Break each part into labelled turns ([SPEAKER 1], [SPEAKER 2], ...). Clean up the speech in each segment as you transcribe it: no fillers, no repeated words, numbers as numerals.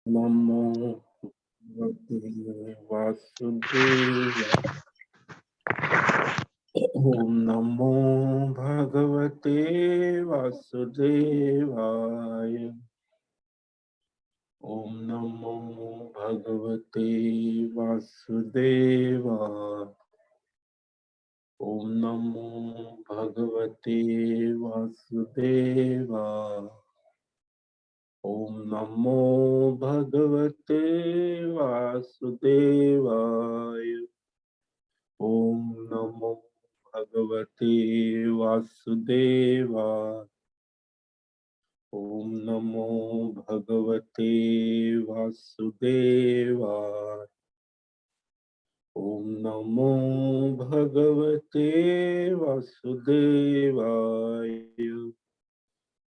[SPEAKER 1] नमो भगवते वासुदेवाय। ओम नमो भगवते वासुदेवाय। ओम नमो भगवते वासुदेवाय। ओम नमो भगवते वासुदेवाय। ओम नमो भगवते वासुदेवाय। ओम नमो भगवते वासुदेवाय। ओम नमो भगवते वासुदेवाय। ओम नमो भगवते वासुदेवाय।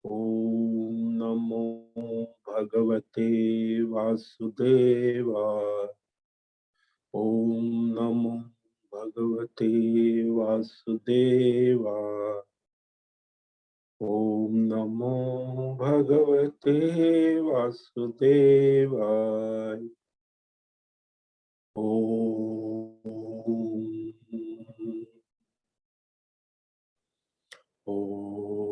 [SPEAKER 1] ओम नमो भगवते वासुदेवाय। ओम नमो भगवते वासुदेवाय। ओम नमो भगवते वासुदेवाय। ओम ओम ओम।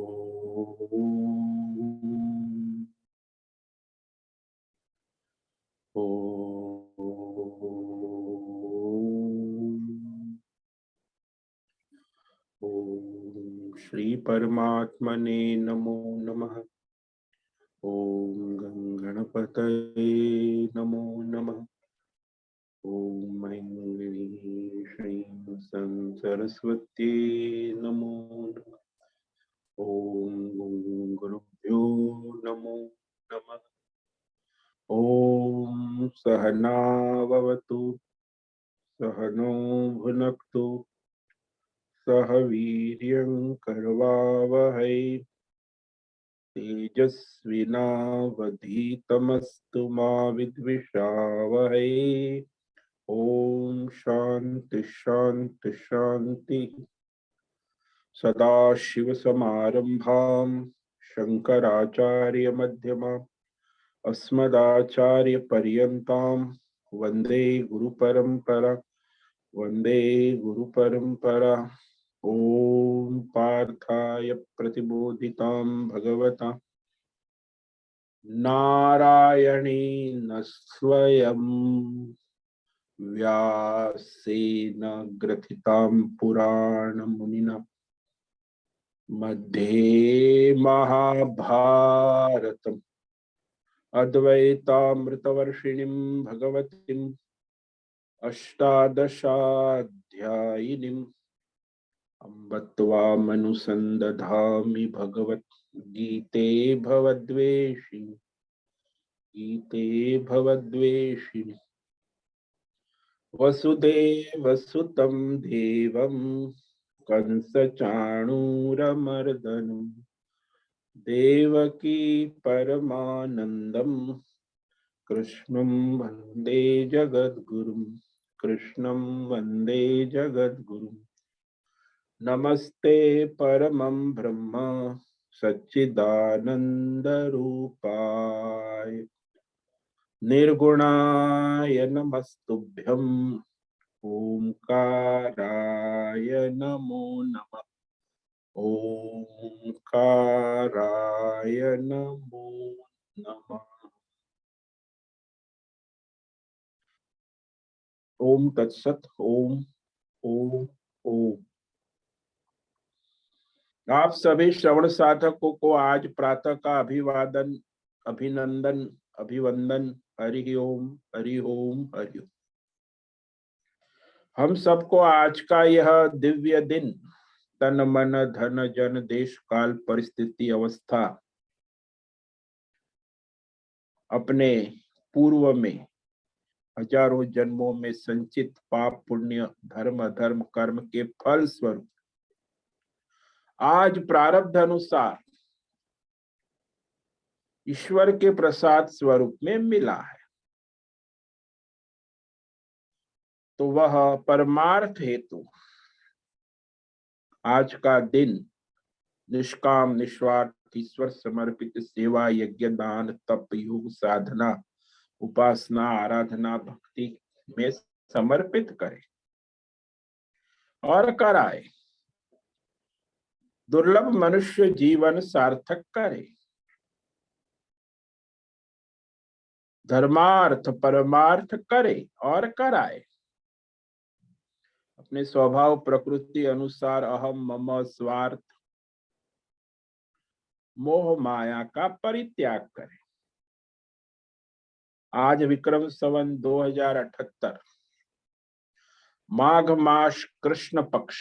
[SPEAKER 1] ओम श्री परमात्मने नमो नमः। ओम गणपतये नमो नमः। ओम ऐं श्रीं सं सरस्वत्यै नमो नमः। ओम गुरुभ्यो नमो नमः। ओम सहना भवतु सहनो भुनक्तु सह वीर्यं करवावहै तेजस्विनावधीतमस्तु मा विद्विषावहै। ओम शांति शांति शांति। सदाशिवसमारंभां शंकराचार्यमध्यमाम् अस्मदाचार्यपर्यन्तां वन्दे गुरुपरम्परा। वन्दे गुरुपरम्परा। ओम पार्थाय प्रतिबोधितां भगवता नारायणेन स्वयं व्यासेन ग्रथितां पुराणमुनिना मध्ये महाभारतम् अद्वैतामृतवर्षिणीं भगवतीम् अष्टादशाध्यायिनीम् अम्ब त्वामनुसन्दधामि भगवद्गीते भवद्वेषिणि गीते भवद्वेषिणि। वसुदेवसुतं देवं कंसचाणूरमर्दनं देवकी परमानन्दं कृष्णं वन्दे जगद्गुरुं। कृष्णं वन्दे जगद्गुरुम्। नमस्ते परमं ब्रह्म सच्चिदानन्दरूपाय निर्गुणाय नमस्तुभ्यं। ओंकाराय नमो नमः। ओंकाराय नमो नमः। ओम तत्सत। ओम ओम ओम। आप सभी श्रवण साधकों को आज प्रातः का अभिवादन, अभिनंदन, अभिवंदन। हरि ओम हरि ओम हरि ओम। हम सबको आज का यह दिव्य दिन तन मन धन जन देश काल परिस्थिति अवस्था अपने पूर्व में हजारों जन्मों में संचित पाप पुण्य धर्म अधर्म कर्म के फल स्वरूप आज प्रारब्ध अनुसार ईश्वर के प्रसाद स्वरूप में मिला है, तो वह परमार्थ हेतु आज का दिन निष्काम निस्वार्थ ईश्वर समर्पित सेवा यज्ञ दान तप योग साधना उपासना, आराधना, भक्ति में समर्पित करे और कराए। दुर्लभ मनुष्य जीवन सार्थक करे। धर्मार्थ परमार्थ करे और कराए। अपने स्वभाव प्रकृति अनुसार अहम मम स्वार्थ मोह माया का परित्याग करे। आज विक्रम संवत 2078 माघ मास कृष्ण पक्ष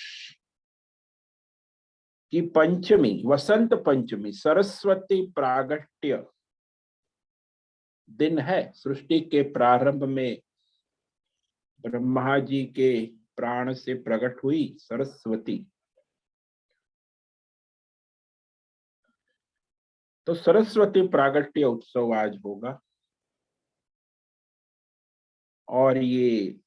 [SPEAKER 1] की पंचमी, वसंत पंचमी, सरस्वती प्रागट्य दिन है। सृष्टि के प्रारंभ में ब्रह्मा जी के प्राण से प्रकट हुई सरस्वती। तो सरस्वती प्रागट्य उत्सव आज होगा और ये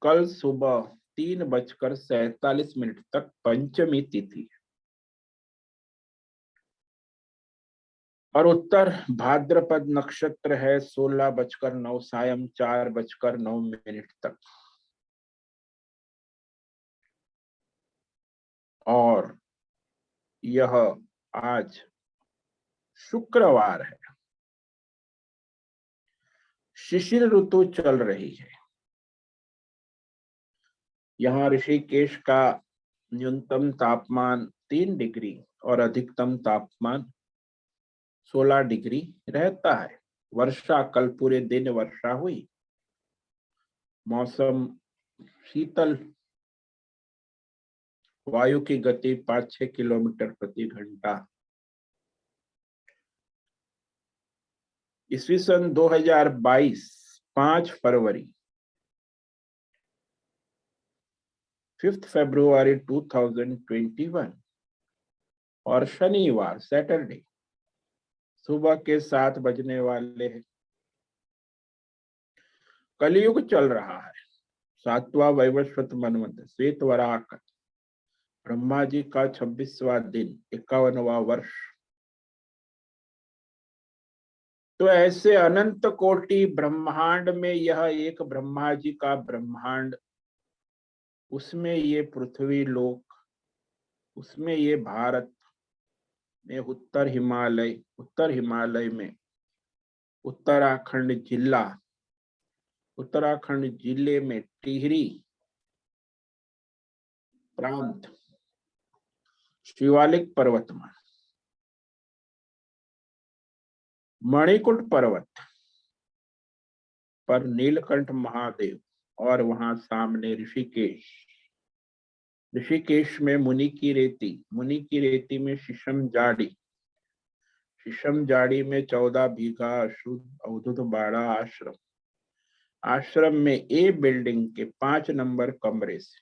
[SPEAKER 1] कल सुबह 3:47 तक पंचमी तिथि है और उत्तर भाद्रपद नक्षत्र है 16:09 सायं 4:09 तक। और यह आज शुक्रवार है। शिशिर ऋतु चल रही है। यहाँ ऋषिकेश का न्यूनतम तापमान 3 डिग्री और अधिकतम तापमान 16 डिग्री रहता है। वर्षा, कल पूरे दिन वर्षा हुई। मौसम शीतल, वायु की गति 5-6 किलोमीटर प्रति घंटा। ईस्वी सन 2022 5 फरवरी 5 फरवरी 2021 और शनिवार सैटरडे सुबह के 7 बजने वाले हैं। कलयुग चल रहा है। 7वां वैवस्वत मनवंतर, श्वेत वराह, ब्रह्मा जी का 26वां दिन, 51वां वर्ष। तो ऐसे अनंत कोटि ब्रह्मांड में यह एक ब्रह्मा जी का ब्रह्मांड, उसमें ये पृथ्वी लोक, उसमें ये भारत में उत्तर हिमालय में उत्तराखंड जिले में टिहरी प्रांत, शिवालिक पर्वतमाला, मणिकुट पर्वत पर नीलकंठ महादेव और वहां सामने ऋषिकेश में मुनि की रेती में शीशम जाड़ी में 14 बीघा शुद्ध अवधुत बाड़ा आश्रम में ए बिल्डिंग के 5 नंबर कमरे से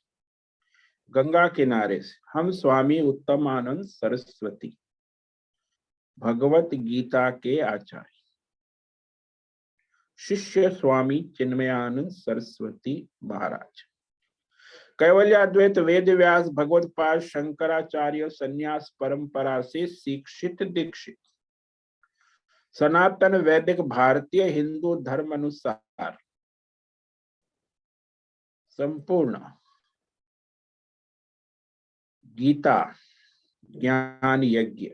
[SPEAKER 1] गंगा किनारे से हम स्वामी उत्तमानंद सरस्वती भगवत गीता के आचार्य शिष्य स्वामी चिन्मयानंद सरस्वती महाराज, कैवल्याद्वैत वेद व्यास भगवत पाद शंकराचार्य संन्यास परंपरा से शिक्षित दीक्षित सनातन वैदिक भारतीय हिंदू धर्म अनुसार संपूर्ण गीता ज्ञान यज्ञ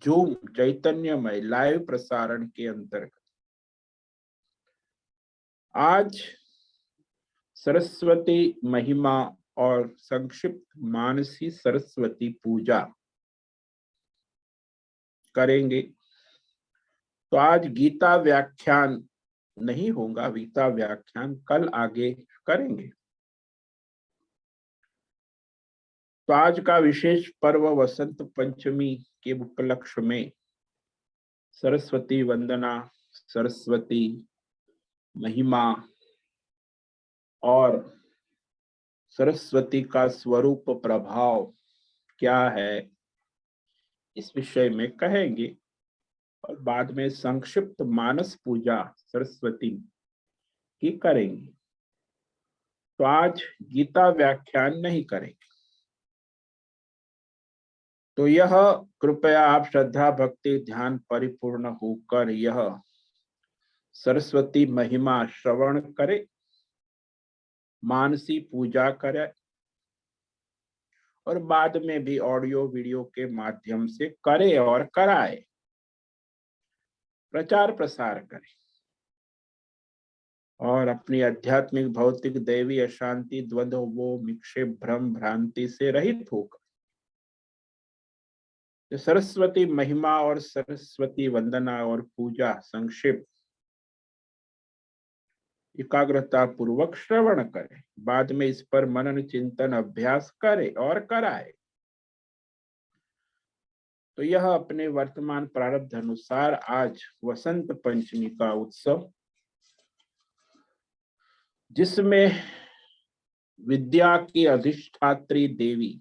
[SPEAKER 1] जूम चैतन्यमय लाइव प्रसारण के अंतर्गत आज सरस्वती महिमा और संक्षिप्त मानसी सरस्वती पूजा करेंगे। तो आज गीता व्याख्यान नहीं होगा, गीता व्याख्यान कल आगे करेंगे। तो आज का विशेष पर्व वसंत पंचमी के उपलक्ष्य में सरस्वती वंदना, सरस्वती महिमा और सरस्वती का स्वरूप प्रभाव क्या है, इस विषय में कहेंगे और बाद में संक्षिप्त मानस पूजा सरस्वती की करेंगे। तो आज गीता व्याख्यान नहीं करेंगे। तो यह कृपया आप श्रद्धा भक्ति ध्यान परिपूर्ण होकर यह सरस्वती महिमा श्रवण करे, मानसी पूजा करे और बाद में भी ऑडियो वीडियो के माध्यम से करे और कराए, प्रचार प्रसार करे और अपनी आध्यात्मिक भौतिक दैवी अशांति द्वंद्व वो विक्षेप भ्रम भ्रांति से रहित होकर सरस्वती महिमा और सरस्वती वंदना और पूजा संक्षिप्त एकाग्रता पूर्वक श्रवण करे, बाद में इस पर मनन चिंतन अभ्यास करे और कराए तो यह अपने वर्तमान प्रारब्ध अनुसार आज वसंत पंचमी का उत्सव, जिसमें विद्या की अधिष्ठात्री देवी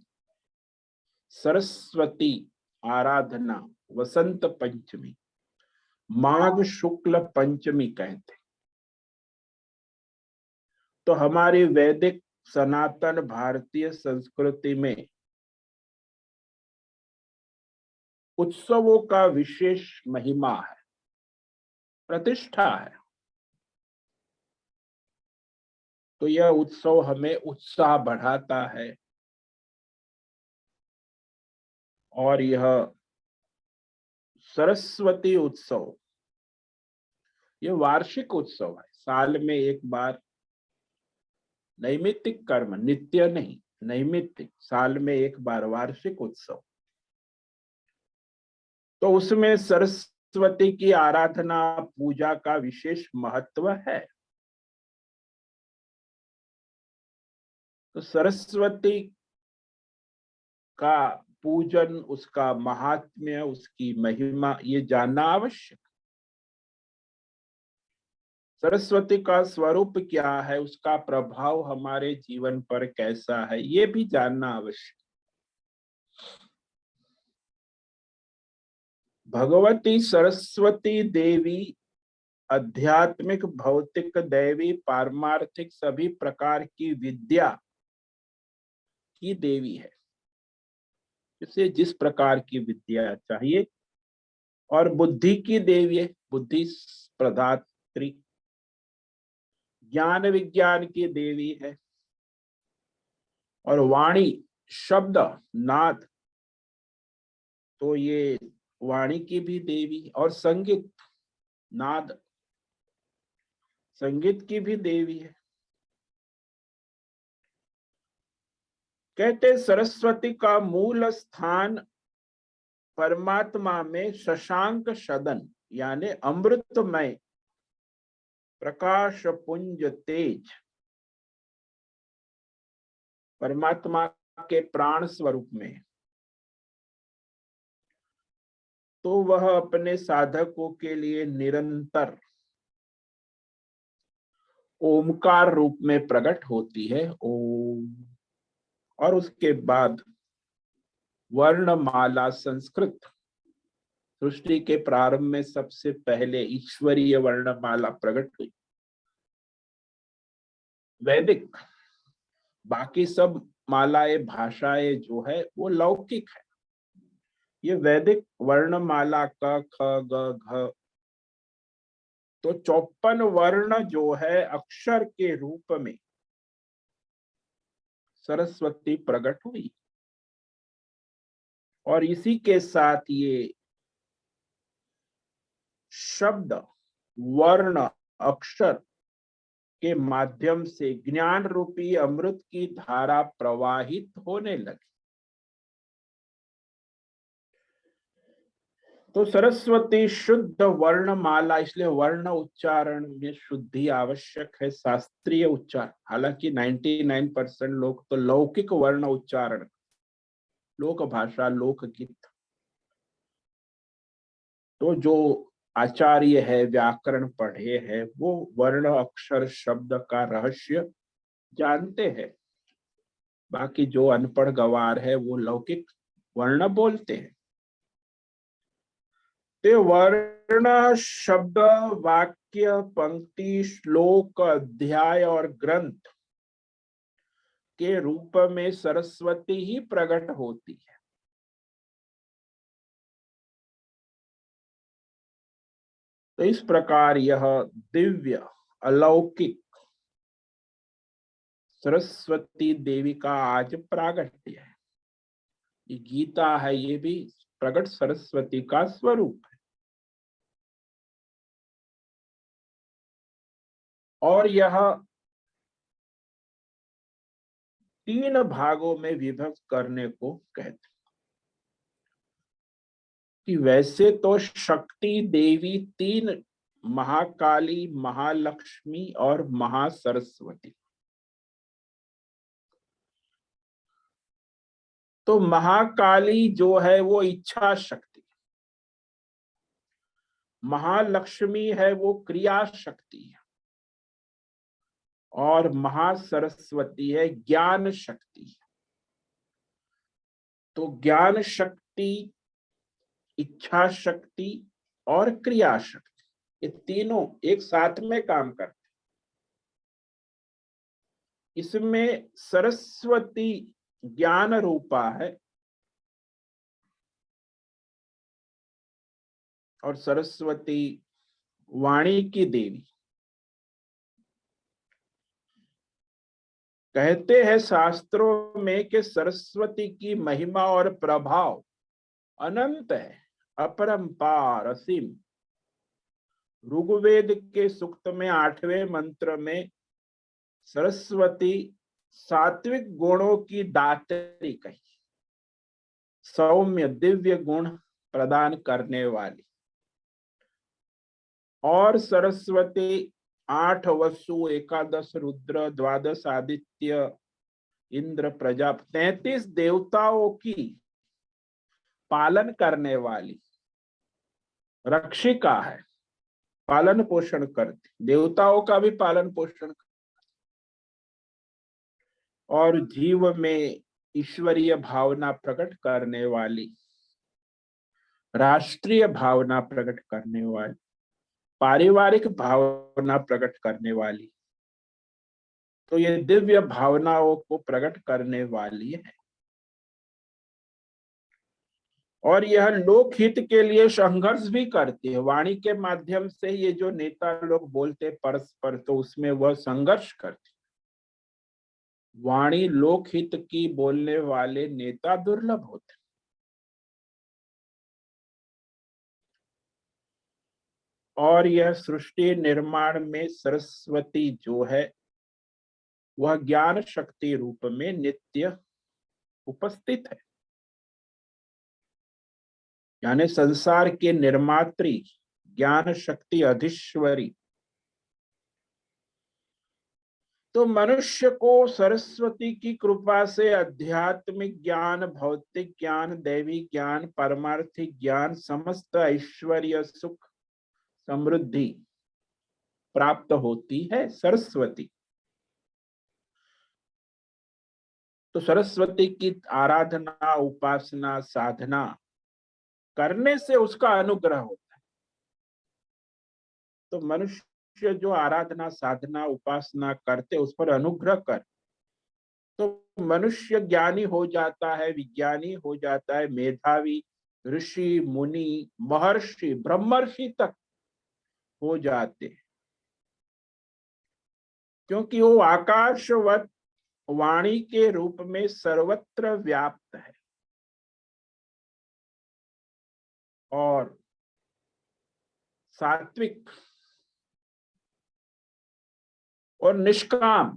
[SPEAKER 1] सरस्वती आराधना वसंत पंचमी माघ शुक्ल पंचमी कहते। तो हमारी वैदिक सनातन भारतीय संस्कृति में उत्सवों का विशेष महिमा है, प्रतिष्ठा है। तो यह उत्सव हमें उत्साह बढ़ाता है और यह सरस्वती उत्सव यह वार्षिक उत्सव है, साल में एक बार, नैमित्तिक कर्म, नित्य नहीं, नैमित्तिक, साल में एक बार वार्षिक उत्सव। तो उसमें सरस्वती की आराधना पूजा का विशेष महत्व है। तो सरस्वती का पूजन, उसका महात्म्य, उसकी महिमा ये जानना आवश्यक। सरस्वती का स्वरूप क्या है, उसका प्रभाव हमारे जीवन पर कैसा है, ये भी जानना आवश्यक। भगवती सरस्वती देवी आध्यात्मिक भौतिक दैवी पारमार्थिक सभी प्रकार की विद्या की देवी है। इसे जिस प्रकार की विद्या चाहिए, और बुद्धि की देवी है, बुद्धि प्रदात्री, ज्ञान विज्ञान की देवी है, और वाणी शब्द नाद, तो ये वाणी की भी देवी, और संगीत नाद संगीत की भी देवी है। कहते सरस्वती का मूल स्थान परमात्मा में शशांक सदन यानी अमृतमय प्रकाश पुंज तेज, परमात्मा के प्राण स्वरूप में। तो वह अपने साधकों के लिए निरंतर ओमकार रूप में प्रकट होती है, ओम, और उसके बाद वर्णमाला संस्कृत, सृष्टि के प्रारंभ में सबसे पहले ईश्वरीय वर्णमाला प्रकट हुई। वैदिक, बाकी सब मालाएं भाषाएं जो है वो लौकिक है। ये वैदिक वर्णमाला क ख ग घ, तो 54 वर्ण जो है अक्षर के रूप में सरस्वती प्रकट हुई, और इसी के साथ ये शब्द वर्ण अक्षर के माध्यम से ज्ञान रूपी अमृत की धारा प्रवाहित होने लगी। तो सरस्वती शुद्ध वर्णमाला, इसलिए वर्ण उच्चारण में शुद्धि आवश्यक है, शास्त्रीय उच्चारण। हालांकि 99% लोग तो लौकिक वर्ण उच्चारण, लोक भाषा, लोकगीत, तो जो आचार्य है, व्याकरण पढ़े हैं, वो वर्ण अक्षर शब्द का रहस्य जानते हैं। बाकी जो अनपढ़ गवार है वो लौकिक वर्ण बोलते हैं। ते वर्ण शब्द वाक्य पंक्ति श्लोक अध्याय और ग्रंथ के रूप में सरस्वती ही प्रकट होती है। तो इस प्रकार यह दिव्य अलौकिक सरस्वती देवी का आज प्रागट्य है। ये गीता है, ये भी प्रकट सरस्वती का स्वरूप है। और यह 3 भागों में विभक्त करने को कहते कि वैसे तो शक्ति देवी 3, महाकाली, महालक्ष्मी और महासरस्वती। तो महाकाली जो है वो इच्छा शक्ति, महालक्ष्मी है वो क्रिया शक्ति है, और महासरस्वती है ज्ञान शक्ति। तो ज्ञान शक्ति, इच्छा शक्ति और क्रिया शक्ति, ये तीनों एक साथ में काम करते। इसमें सरस्वती ज्ञान रूपा है और सरस्वती वाणी की देवी। कहते हैं शास्त्रों में कि सरस्वती की महिमा और प्रभाव अनंत है, अपरंपार, असीम। ऋग्वेद के सूक्त में 8वें मंत्र में सरस्वती सात्विक गुणों की दात्री कही, सौम्य दिव्य गुण प्रदान करने वाली। और सरस्वती 8 वसु, 11 रुद्र, 12 आदित्य, इंद्र, प्रजा, 33 देवताओं की पालन करने वाली रक्षिका है, पालन पोषण करती, देवताओं का भी पालन पोषण, और जीव में ईश्वरीय भावना प्रकट करने वाली, राष्ट्रीय भावना प्रकट करने वाली, पारिवारिक भावना प्रकट करने वाली। तो ये दिव्य भावनाओं को प्रकट करने वाली है। और यह लोकहित के लिए संघर्ष भी करती है। वाणी के माध्यम से ये जो नेता लोग बोलते परस्पर, तो उसमें वह संघर्ष करती। वाणी लोकहित की बोलने वाले नेता दुर्लभ होते। और यह सृष्टि निर्माण में सरस्वती जो है वह ज्ञान शक्ति रूप में नित्य उपस्थित है, यानी संसार के निर्मात्री, ज्ञान शक्ति अधीश्वरी। तो मनुष्य को सरस्वती की कृपा से आध्यात्मिक ज्ञान, भौतिक ज्ञान, दैवी ज्ञान, परमार्थिक ज्ञान, समस्त ऐश्वर्य, सुख, समृद्धि प्राप्त होती है सरस्वती। तो सरस्वती की आराधना, उपासना, साधना करने से उसका अनुग्रह होता है। तो मनुष्य जो आराधना, साधना, उपासना करते उस पर अनुग्रह कर, तो मनुष्य ज्ञानी हो जाता है, विज्ञानी हो जाता है, मेधावी, ऋषि, मुनि, महर्षि, ब्रह्मर्षि तक हो जाते, क्योंकि वो आकाशवत वाणी के रूप में सर्वत्र व्याप्त है और सात्विक और निष्काम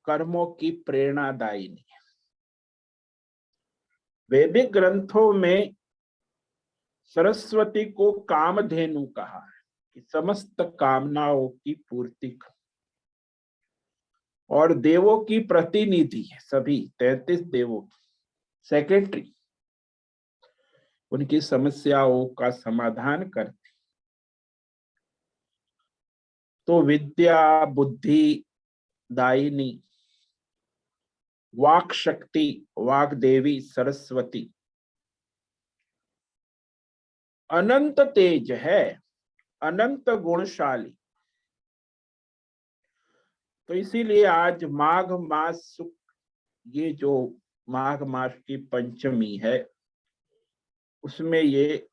[SPEAKER 1] कर्मों की प्रेरणादायिनी है। वैदिक ग्रंथों में सरस्वती को कामधेनु कहा है कि समस्त कामनाओं की पूर्ति और देवों की प्रतिनिधि है, सभी 33 देवों की सेक्रेटरी, उनकी समस्याओं का समाधान करती। तो विद्या, बुद्धि दायिनी, वाक शक्ति, वाक देवी सरस्वती अनंत तेज है, अनंत गुणशाली। तो इसीलिए आज माघ मास, ये जो माघ मास की पंचमी है, उसमें ये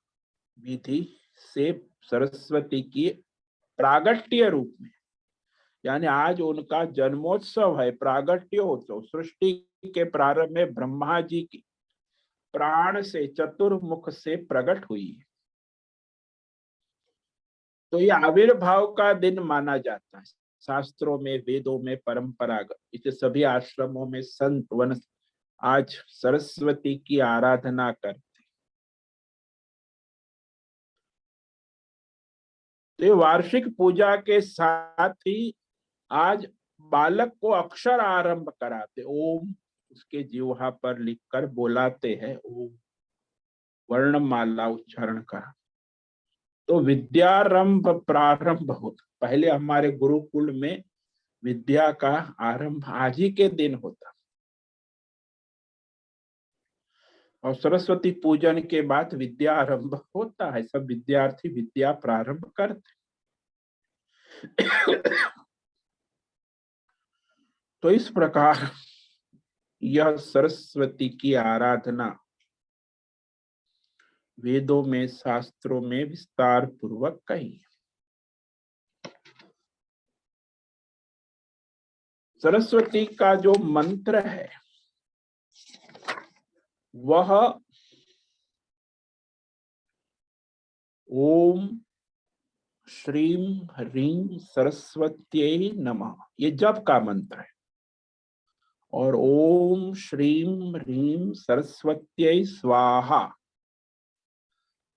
[SPEAKER 1] विधि से सरस्वती की प्रागट्य रूप में, यानी आज उनका जन्मोत्सव है, प्रागट्योत्सव। सृष्टि के प्रारंभ में ब्रह्मा जी की प्राण से, चतुर्मुख से प्रकट हुई है, तो ये आविर्भाव का दिन माना जाता है शास्त्रों में, वेदों में, परंपरागत। इसे सभी आश्रमों में संत वन आज सरस्वती की आराधना करते। तो ये वार्षिक पूजा के साथ ही आज बालक को अक्षर आरंभ कराते, ओम उसके जिह्वा पर लिखकर बोलाते हैं, ओम वर्णमाला उच्चारण करा, तो विद्यारंभ प्रारंभ होता। पहले हमारे गुरुकुल में विद्या का आरंभ आज ही के दिन होता, और सरस्वती पूजन के बाद विद्या आरंभ होता है, सब विद्यार्थी विद्या प्रारंभ करते। तो इस प्रकार यह सरस्वती की आराधना वेदों में, शास्त्रों में विस्तार पूर्वक कही है। सरस्वती का जो मंत्र है वह ओम श्रीम ह्रीं सरस्वत्यै नमः, ये जप का मंत्र है। और ओम श्रीम ह्रीं सरस्वत्यै स्वाहा,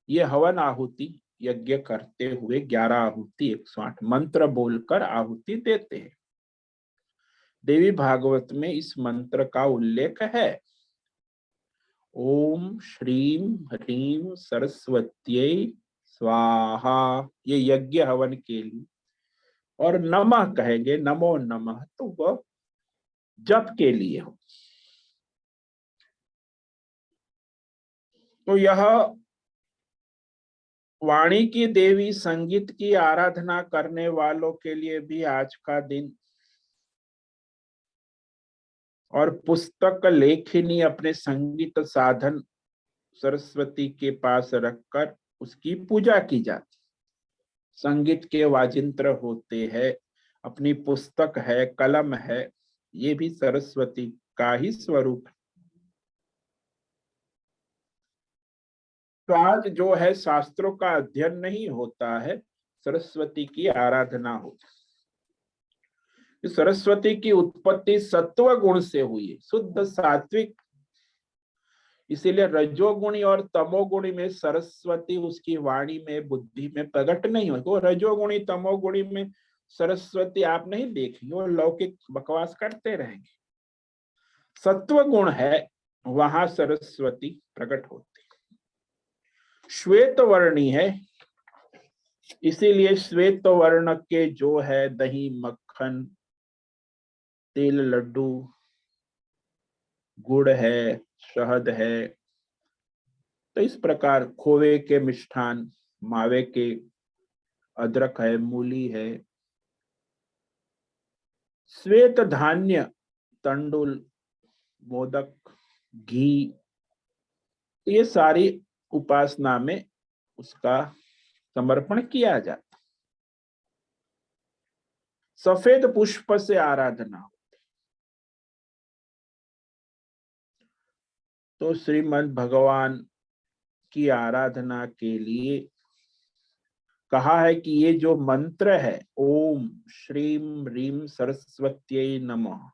[SPEAKER 1] ये हवन आहुति यज्ञ करते हुए 11 आहुति 108 मंत्र बोलकर आहुति देते हैं। देवी भागवत में इस मंत्र का उल्लेख है, ओम श्रीम ह्रीं सरस्वत्यै स्वाहा, ये यज्ञ हवन के लिए। और नमः कहेंगे, नमो नमः, तो वह जप के लिए हो। तो यह वाणी की देवी, संगीत की आराधना करने वालों के लिए भी आज का दिन, और पुस्तक लेखिनी अपने संगीत साधन सरस्वती के पास रखकर उसकी पूजा की जाती। संगीत के वाजिंत्र होते हैं, अपनी पुस्तक है, कलम है, ये भी सरस्वती का ही स्वरूप है। तो आज जो है शास्त्रों का अध्ययन नहीं होता है, सरस्वती की आराधना होती है। सरस्वती की उत्पत्ति सत्व गुण से हुई है, शुद्ध सात्विक। इसीलिए रजोगुणी और तमोगुणी में सरस्वती उसकी वाणी में, बुद्धि में प्रकट नहीं होगी। वो रजोगुणी तमोगुणी में सरस्वती आप नहीं देखेंगे, वो लौकिक बकवास करते रहेंगे। सत्व गुण है, वहां सरस्वती प्रकट होती। श्वेत वर्णी है, इसीलिए श्वेत वर्ण के जो है दही, मक्खन, तेल, लड्डू, गुड़ है, शहद है, तो इस प्रकार खोवे के मिष्ठान, मावे के, अदरक है, मूली है, श्वेत धान्य, तंडुल, मोदक, घी, ये सारी उपासना में उसका समर्पण किया जाता। सफेद पुष्प से आराधना, तो श्रीमद् भगवान की आराधना के लिए कहा है कि ये जो मंत्र है, ओम श्रीम ह्रीं सरस्वत्यै नमः,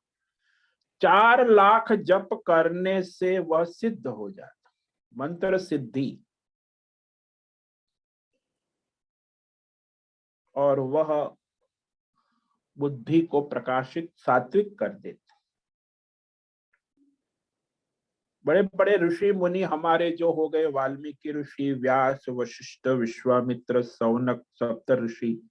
[SPEAKER 1] 4 लाख जप करने से वह सिद्ध हो जाता, मंत्र सिद्धि। और वह बुद्धि को प्रकाशित, सात्विक कर देता। बड़े बड़े ऋषि मुनि हमारे जो हो गए, वाल्मीकि ऋषि, व्यास, वशिष्ठ, विश्वामित्र, सौनक, सप्त ऋषि,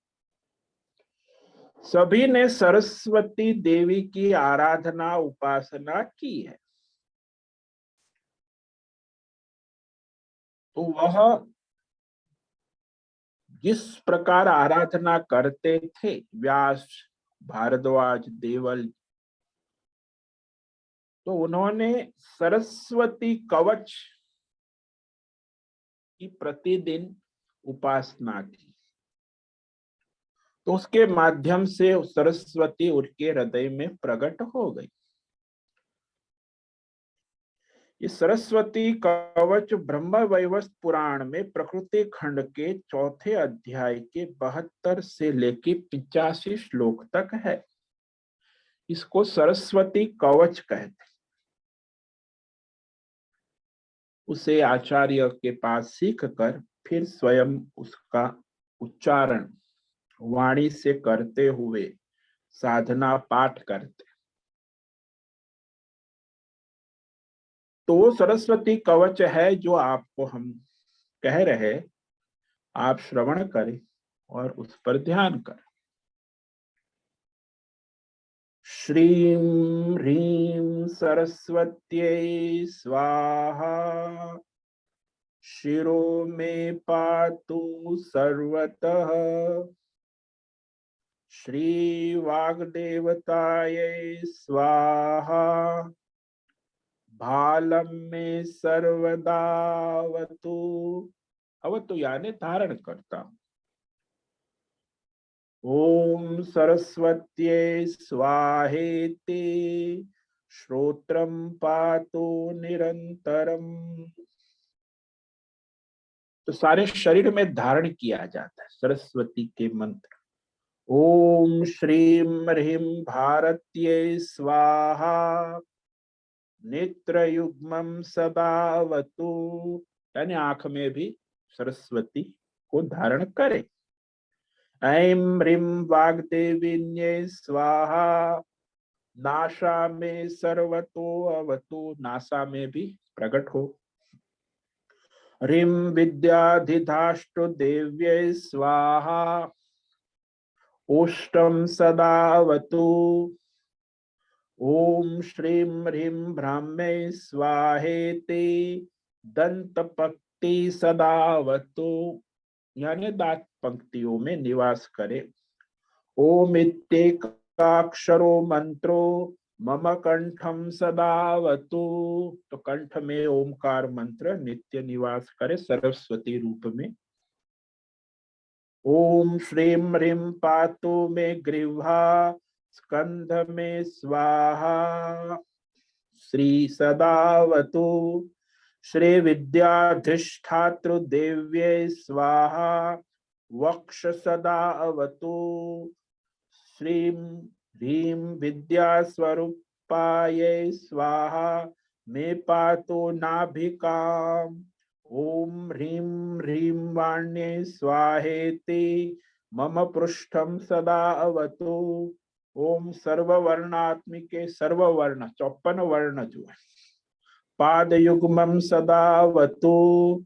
[SPEAKER 1] सभी ने सरस्वती देवी की आराधना, उपासना की है। तो वह जिस प्रकार आराधना करते थे, व्यास, भारद्वाज, देवल, तो उन्होंने सरस्वती कवच की प्रतिदिन उपासना की। तो उसके माध्यम से सरस्वती उनके हृदय में प्रकट हो गई। ये सरस्वती कवच ब्रह्म वैवर्त पुराण में प्रकृति खंड के चौथे अध्याय के 72 से लेके 85 श्लोक तक है। इसको सरस्वती कवच कहते। उसे आचार्य के पास सीख कर फिर स्वयं उसका उच्चारण वाणी से करते हुए साधना पाठ करते। तो वो सरस्वती कवच है जो आपको हम कह रहे, आप श्रवण करें और उस पर ध्यान करें। श्रीं ह्रीं सरस्वत्यै स्वाहा, शिरो में पातु सर्वतः, श्री वाग्देवतायै स्वाहा, भालम में सर्वदावतु। अवतु यानी धारण करता। ओम सरस्वत्यै स्वाहेति, श्रोत्रम पातु निरंतरम। तो सारे शरीर में धारण किया जाता है सरस्वती के मंत्र। ओम श्रीं ह्रीं भारत्यै स्वाहा, नेत्र युग्मम सदावतु, यानी आंख में भी सरस्वती को धारण करे। ऐं ह्रीं वाग्देविन्यै स्वाहा, नासा में सर्वतो अवतु, नासा में भी प्रकट हो। ह्रीं विद्याधिधाष्टु देव्यै स्वाहा, ओष्टम सदावतु। ओम श्रीं ह्रीं ब्राह्म्यै स्वाहेति, दंतपक्ति सदावतु, यानी दांत पंक्तियों में निवास करे। ओम इत्येकाक्षरो मंत्रो मम कंठम सदावतु, तो कंठ में ओमकार मंत्र नित्य निवास करे सरस्वती रूप में। ओम श्रीं ह्रीं पातु मे ग्रीवा, स्कंध में स्वाहा, श्री सदावतु। श्री विद्याधिष्ठातृ देव्यै स्वाहा, वक्ष सदावतु। श्रीं ह्रीं विद्यास्वरूपायै स्वाहा, मे पातु नाभिकाम्। ओम ह्रीं ह्रीं वाण्यै स्वाहेति, मम पृष्ठम सदावतु। ओम सर्ववर्णात्मिके, सर्ववर्ण 54 वर्ण जो है, पाद युग्मम सदावतु।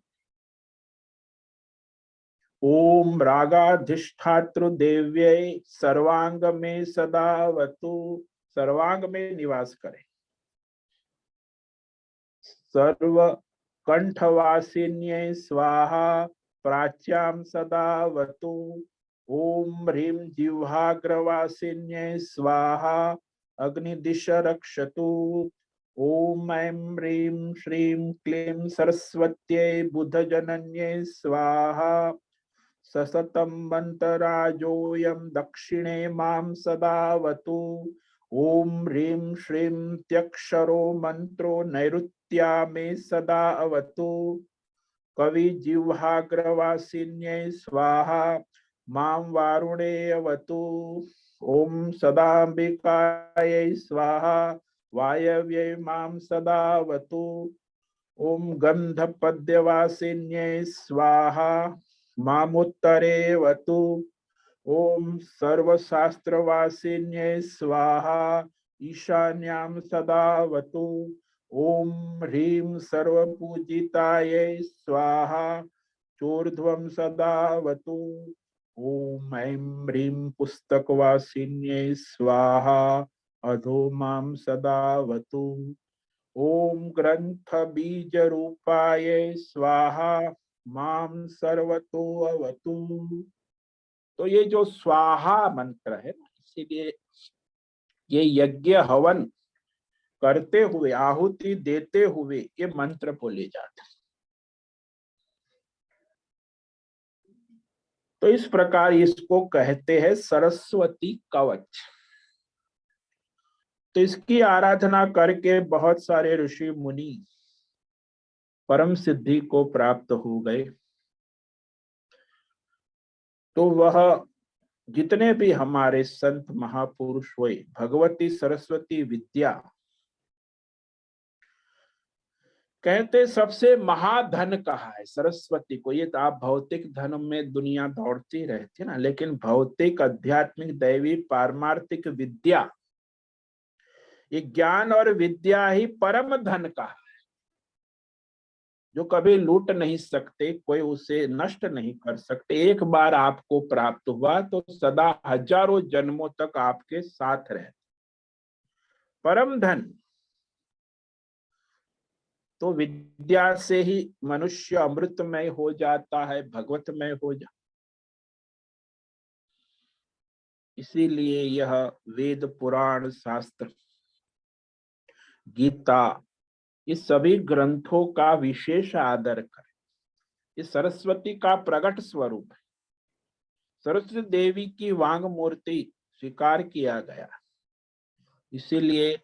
[SPEAKER 1] ओम रागाधिष्ठातृ देव्यै सर्वांग में सदावतु, सर्वांग में निवास करे। सर्व कंठवासिन्यै स्वाहा, प्राच्यां सदावतु। ओम ह्रीं जिह्वाग्रवासिन्यै स्वाहा, अग्निदिश रक्षतु। ओम ऐं ह्रीं श्रीं क्लीं सरस्वत्यै बुधजनन्यै स्वाहा, ससतं मन्तराजोऽयं दक्षिणे मां सदावतु। ओम ह्रीं श्रीं त्यक्षरो मंत्रो नैऋत्या में सदावतु। कवि जिह्वाग्रवासिन्यै स्वाहा, मां वारुणे अवतु। ओम सदांबिकायै स्वाहा, वायव्ये मां सदावतु। ओम गंधपद्यवासिन्यै स्वाहा, मामुत्तरेवतु। ओम सर्वशास्त्रवासिन्यै स्वाहा, ईशान्यां सदावतु। ओम ह्रीं सर्वपूजितायै स्वाहा, चोर्ध्वं सदावतु। ओम ऐं ह्रीं पुस्तकवासिन्यै स्वाहा, अधो मां सदावतु। ओम ग्रंथ बीज रूपायै स्वाहा, मां सर्वतो अवतु। तो ये जो स्वाहा मंत्र है, इसीलिए ये यज्ञ हवन करते हुए, आहुति देते हुए ये मंत्र बोले जाते हैं। तो इस प्रकार इसको कहते हैं सरस्वती कवच। तो इसकी आराधना करके बहुत सारे ऋषि मुनि परम सिद्धि को प्राप्त हो गए। तो वह जितने भी हमारे संत महापुरुष हुए, भगवती सरस्वती विद्या कहते सबसे महाधन कहा है सरस्वती को। ये तो आप भौतिक धन में दुनिया दौड़ती रहती है ना, लेकिन भौतिक आध्यात्मिक दैवी पारमार्थिक विद्या, ये ज्ञान और विद्या ही परम धन कहा, जो कभी लूट नहीं सकते, कोई उसे नष्ट नहीं कर सकते। एक बार आपको प्राप्त हुआ तो सदा हजारों जन्मों तक आपके साथ रहे, परम धन। तो विद्या से ही मनुष्य अमृतमय हो जाता है, भगवतमय हो जाता। इसीलिए यह वेद पुराण शास्त्र गीता, इस सभी ग्रंथों का विशेष आदर करें। इस सरस्वती का प्रकट स्वरूप है, सरस्वती देवी की वांग मूर्ति स्वीकार किया गया, इसीलिए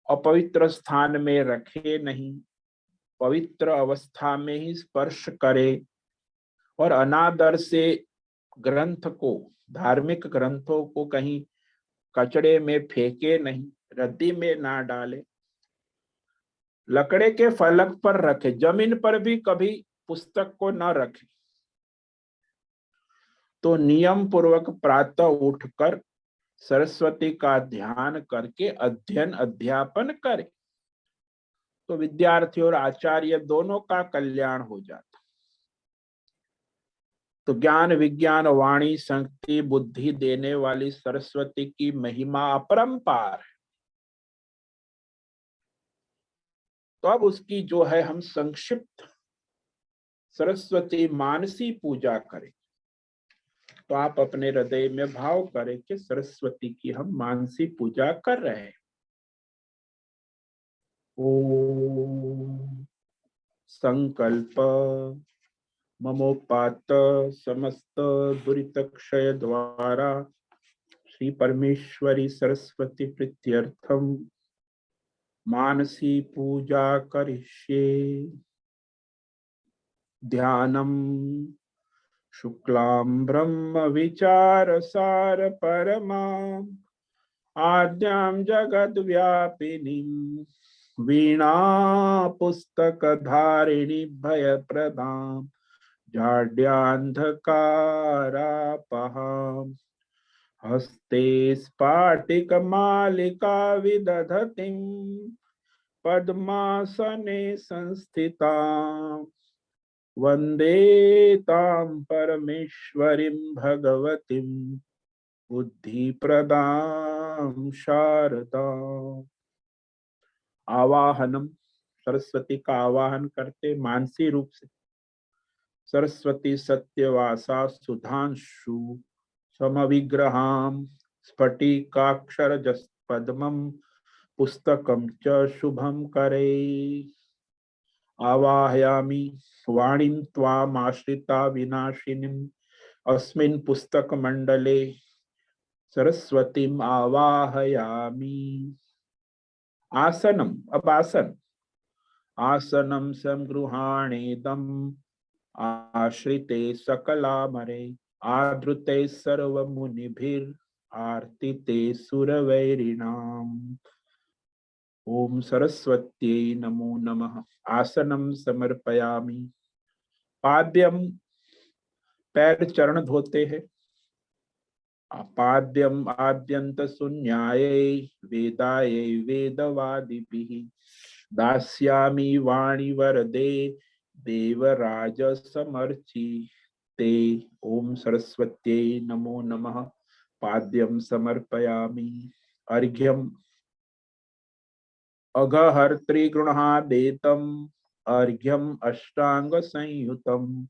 [SPEAKER 1] अपवित्र स्थान में रखे नहीं, पवित्र अवस्था में ही स्पर्श करे। और अनादर से ग्रंथ को, धार्मिक ग्रंथों को कहीं कचड़े में फेंके नहीं, रद्दी में ना डाले, लकड़े के फलक पर रखे, जमीन पर भी कभी पुस्तक को न रखे। तो नियम पूर्वक प्रातः उठकर सरस्वती का ध्यान करके अध्ययन अध्यापन करे, तो विद्यार्थी और आचार्य दोनों का कल्याण हो जाता। तो ज्ञान विज्ञान वाणी शक्ति बुद्धि देने वाली सरस्वती की महिमा अपरंपार है। तो अब उसकी जो है हम संक्षिप्त सरस्वती मानसी पूजा करें। तो आप अपने हृदय में भाव करें कि सरस्वती की हम मानसी पूजा कर रहे हैं। ओम संकल्प ममोपात समस्त दुरित क्षय द्वारा श्री परमेश्वरी सरस्वती प्रीत्यर्थम मानसी पूजा करिष्ये। ध्यानम शुक्लां ब्रह्म विचार सार परमा आद्यां जगद्व्यापिनीं वीणा पुस्तक धारिणी भय प्रदां जाड्यान्धकारापहां हस्ते स्फाटिक मालिका विदधतीं पद्मासने संस्थितां वंदे तां परमेश्वरीं भगवतीं बुद्धि प्रदां शारदा। आवाहनम, सरस्वती का आवाहन करते मानसी रूप से। सरस्वती सत्यवासा सुधांशु समविग्रहां स्फटिकाक्षरजपद्मं पुस्तकं च शुभं करे। आवाहयामि वाणीं त्वामाश्रिता विनाशिनीम् अस्मिन् पुस्तक मंडले सरस्वतीम् आवाहयामि। आसनम, अब आसन। आसनम संगृहाणेदम आश्रिते सकलामरे आदृते सर्वमुनिभिर आर्तिते सुरवैरिणाम। ओम सरस्वत्यै नमो नमः। आसनम समर्पयामि। पाद्यम, पैर चरण धोते हैं। पाद्यम आद्यंत शून्यायै वेदायै वेदवादिभिः दास्यामि वाणी वरदे देवराज समर्चि ते। ओम सरस्वत्यै नमो नमः। पाद्यम समर्पयामि। अर्घ्यम अघहर्त्री गृहादेतम अर्घ्यम अष्टांग संयुतम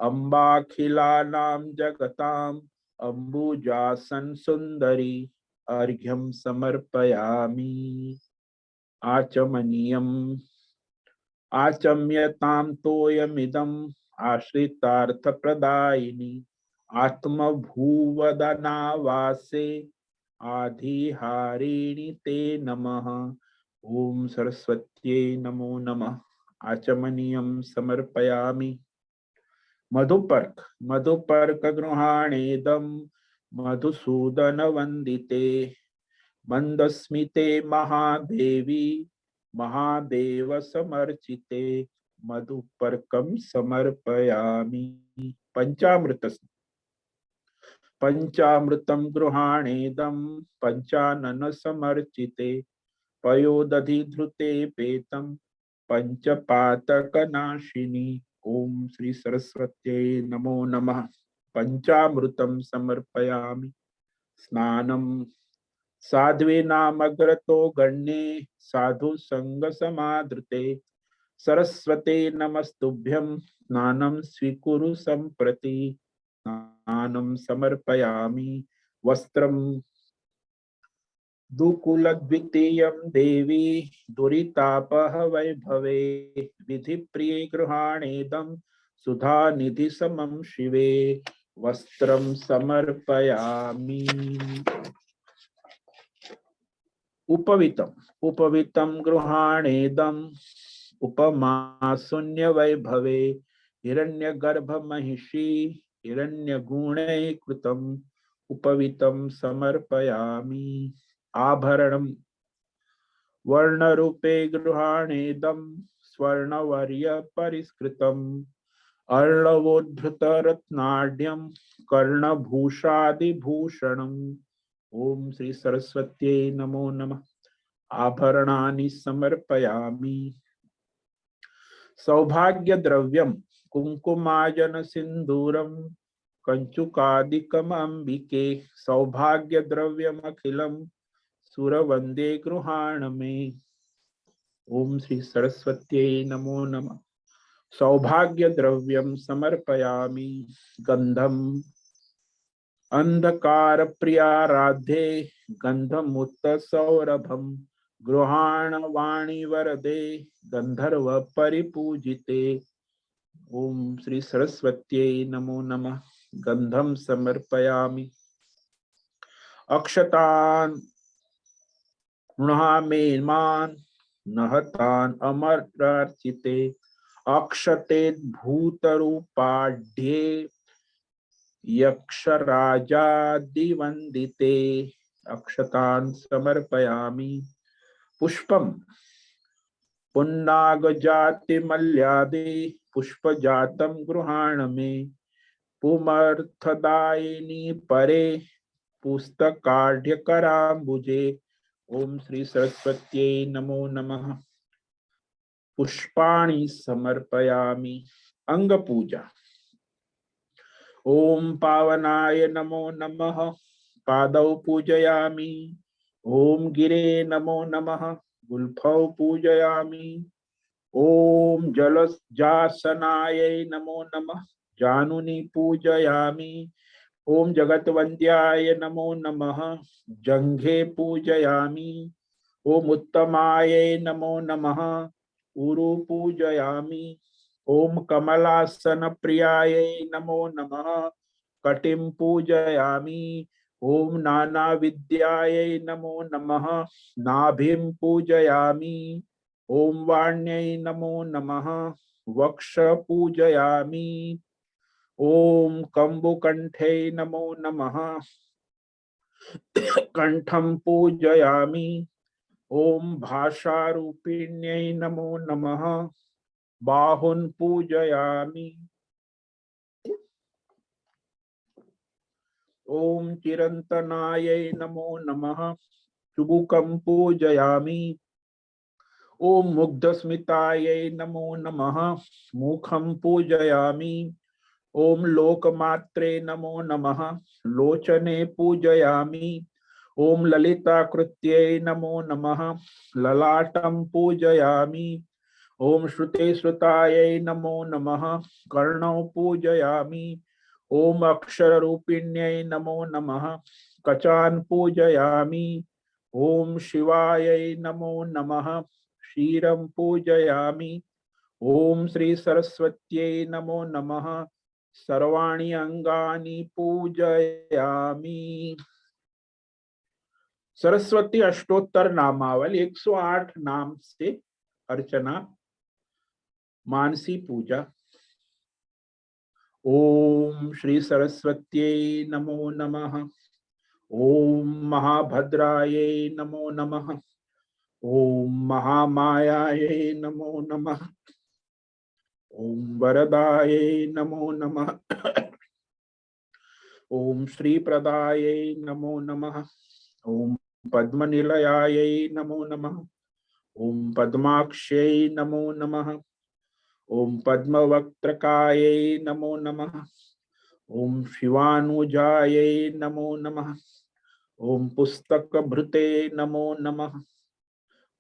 [SPEAKER 1] अम्बाखिलानां जगतां अम्बुजासन सुंदरी अर्घ्यम समर्पयामि। आचमनीयम आचम्यतां तोयमिदं आश्रितार्थ प्रदायिनी आत्मभूवदनावासे आधिहारिणि ते नमः। ओम सरस्वत्यै नमो नमः। आचमनीयं समर्पयामि। मधुपर्क मधुपर्क गृहाणेदं मधुसूदन वंदिते मंदस्मिते महादेवी महादेव समर्चिते मधुपर्कं समर्पयामि। पंचामृत पंचामृतं गृहाणेदं पंचानन समर्चिते पयोदधि धृते पेतं पंचपातकनाशिनी। ओम श्री सरस्वत्यै नमो नमः। पंचामृतं समर्पयामि। स्नानं साध्वीनामग्रतो गण्ये साधु संग समादृते सरस्वते नमस्तुभ्यं स्नानं स्वीकुरु सम्प्रति। स्नानं समर्पयामि। वस्त्रं दुकुलद्वितीयं देवी दुरितापहवैभवे विधिप्रिये गृहाणेदं सुधानिधि समं शिवे। वस्त्रं समर्पयामि। उपवितम उपवितम गृहाणेदं उपमा शून्य वैभवे हिरण्यगर्भ महिषी हिरण्यगुणै कृतम् उपवितं समर्पयामि। आभरणं वर्णरूपे गृहाणेदं स्वर्णवर्य परिष्कृतम् अर्णवोद्धृतरत्नाढ्यं कर्णभूषादिभूषणम्। ओम श्री सरस्वत्यै नमो नमः। आभरणानि समर्पयामि। सौभाग्य द्रव्यं कुंकुमाजन सिंदूरं कंचुकादिकमंबिके सौभाग्य द्रव्यमखिलं सुरवंदे गृहाण में। ओम श्री सरस्वत्यै नमो नमः। सौभाग्य द्रव्यं समर्पयामि। गंधम अंधकार प्रियाराध्ये गंधमुत्त सौरभम गृहाण वाणी वरदे गंधर्व परिपूजिते। ओम श्री सरस्वत्यै नमो नमः। गंधम समर्पयामि। अक्षतान् गृहामेमान् नहतान् अमरार्चिते अक्षते भूतरूपाढ्ये यक्षराजादिवंदिते अक्षतान् समर्पयामि। पुष्पं पुन्नागजातिमल्यादि पुष्पजातं गृहाण में पुमर्थदायिनी परे पुस्तकाढ्यकराम्बुजे। ओम श्री सरस्वत्यै नमो नमः। पुष्पाणि समर्पयामि। अंग पूजा। ओम पावनाय नमो नमः। पादौ पूजयामि। ओम गिरे नमो नमः। गुल्फौ पूजयामि। ओम जलजासनाय नमो नमः। जानुनि पूजयामि। ओम जगतवंद्याय नमो नमः। जंघे पूजयामि। ओम उत्तमाय नमो नमः। उरु पूजयामि। ओम कमलासन प्रियाय नमो नमः। कटिं पूजयामि। ओम नाना विद्याय नमो नमः। नाभिं पूजयामि। ओम वाण्यै नमो नमः। वक्ष पूजयामि। ओम कंबुकंठे नमो नमः। कंठं पूजयामि। ओम भाषारूपिण्यै नमो नमः। बाहुन पूजयामि। ओम चिरंतनाय नमो नमः। चुबुकं पूजयामि। ओम मुग्धस्मिताय नमो नमः। मुखं पूजयामि। ओम लोकमात्रे नमो नमः। लोचने पूजयामि। ओम ललिताकृत्यै नमो नमः। ललाटं पूजयामि। ओम श्रुते श्रुतायै नमो नमः। कर्णौ पूजयामि। ओम अक्षररूपिण्यै नमो नमः। कचान् पूजयामि। ओम शिवायै नमो नमः। क्षीरं पूजयामि। ओम श्री सरस्वत्यै नमो नमः। सर्वाणि अंगानि पूजयामि। सरस्वती अष्टोत्तर नामावली 108 नाम से अर्चना, मानसी पूजा। ओम श्री सरस्वत्यै नमो नमः। ओम महाभद्रायै नमो नमः। ओम महामायायै नमो नमः। ओम वरदायै नमो नमः। ओम श्री प्रदायै नमो नमः। ओम पद्मनिलयायै नमो नमः। ओम पद्माक्ष्यै नमो नमः। ओम पद्मवक्त्रकायै नमो नमः। ओम शिवानुजायै नमो नमः। ओम पुस्तकभृते नमो नमः।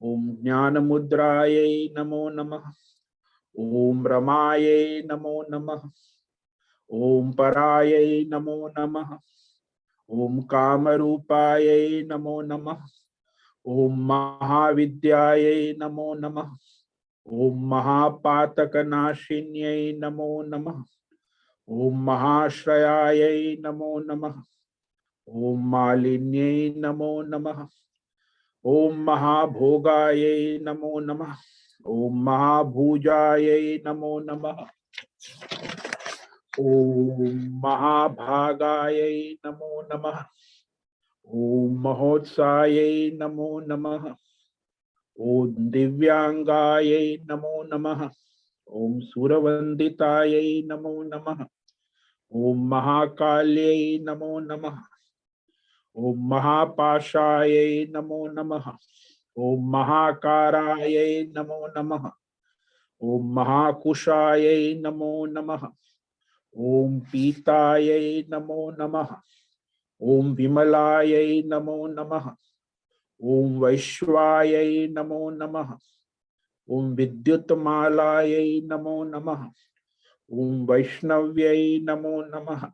[SPEAKER 1] ओम ज्ञानमुद्रायै नमो नमः। ओम रमायै नमो नमः। ओम परायै नमो नमः। ओम कामरूपायै नमो नमः। ओम महाविद्यायै नमो नमः। ओम महापातकनाशिन्यै नमो नमः। ओम महाश्रयायै नमो नमः। ओम मालिन्यै नमो नमः। ओम महाभोगायै नमो नमः। ओम महाभुजायै नमो नमः। ओम महाभागायै नमो नमः। ओम महोत्सायै नमो नमः। ओम दिव्यांगायै नमो नमः। ओम सुरवंदितायै नमो नमः। ओम महाकाल्यै नमो नमः। ओम महापाशायै नमो नमः। ओम महाकारायै नमो नमः। ओम महाकुशायै नमो नमः। ओम पीतायै नमो नमः। ओम विमलायै नमो नमः। ओम वैश्वायै नमो नमः। ओम विद्युतमालायै नमो नमः। ओम वैष्णव्यै नमो नमः।